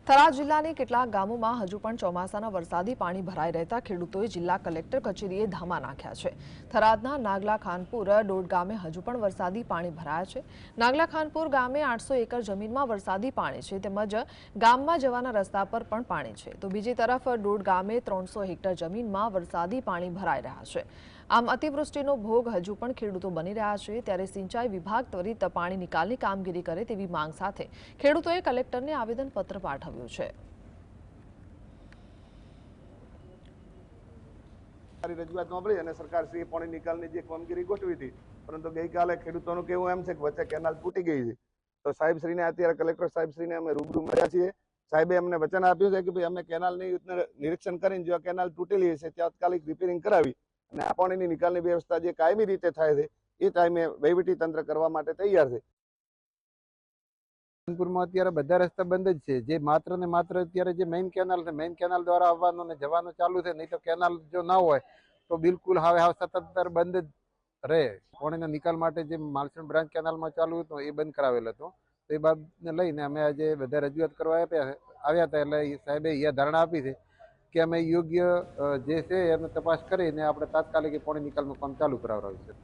થરાદ જિલ્લાની કેટલાક ગામોમાં હજુ પણ ચોમાસાના વરસાદી પાણી ભરાઈ રહેતા ખેડૂતોએ જિલ્લા કલેક્ટર કચેરીએ ધામા નાખ્યા છે। થરાદના નાગલા ખાનપુર ડોડ ગામે હજુ પણ વરસાદી પાણી ભરાયા છે। નાગલા ખાનપુર ગામે 800 એકર જમીનમાં વરસાદી પાણી છે, તેમજ ગામમાં જવાના રસ્તા પર પણ પાણી છે, તો બીજી તરફ ડોડ ગામે 300 હેક્ટર જમીનમાં વરસાદી પાણી ભરાઈ રહ્યા છે। આમ અતિવૃષ્ટિનો ભોગ હજુ પણ ખેડૂતો બની રહ્યા છે, ત્યારે સિંચાઈ વિભાગ ત્વરિત પાણી નિકાલની કામગીરી કરે તેવી માંગ સાથે ખેડૂતોએ કલેક્ટરને આવેદનપત્ર પાઠવ્યું છે। રજૂઆત સાંભળી અને સરકારશ્રીએ પાણી નિકાલની જે કામગીરી ગોઠવી હતી, પરંતુ ગઈકાલે ખેડૂતોનું કહેવું એમ છે કે વચ્ચે કેનાલ તૂટી ગઈ છે। તો સાહેબશ્રીને અત્યારે કલેક્ટર સાહેબશ્રીને અમે રૂબરૂ મળ્યા છીએ। સાહેબે અમને વચન આપ્યું છે કે ભાઈ અમે કેનાલની નિરીક્ષણ કરીને જો કેનાલ તૂટેલી હશે તાત્કાલિક રિપેરિંગ કરાવી અને આ પાણીની નિકાલની વ્યવસ્થા જે કાયમી રીતે થાય છે એ ટાઈમે વહીવટી તંત્ર કરવા માટે તૈયાર છે। ખાનપુરમાં અત્યારે બધા રસ્તા બંધ જ છે, જે માત્ર ને માત્ર અત્યારે જે મેઇન કેનાલ છે, મેઇન કેનાલ દ્વારા આવવાનું ને જવાનું ચાલુ છે, નહીં તો કેનાલ જો ના હોય તો બિલકુલ હવે સતત બંધ જ રહે। પાણીના નિકાલ માટે જે માલસણ બ્રાન્ચ કેનાલમાં ચાલુ હતું એ બંધ કરાવેલ હતો, તો એ બાબતને લઈને અમે આજે બધા રજૂઆત કરવા આવ્યા હતા। એટલે સાહેબે એ ધારણા આપી છે કે અમે યોગ્ય જે છે એને તપાસ કરીને આપણે તાત્કાલિક પાણી નિકાલનું કામ ચાલુ કરાવડાવીશું।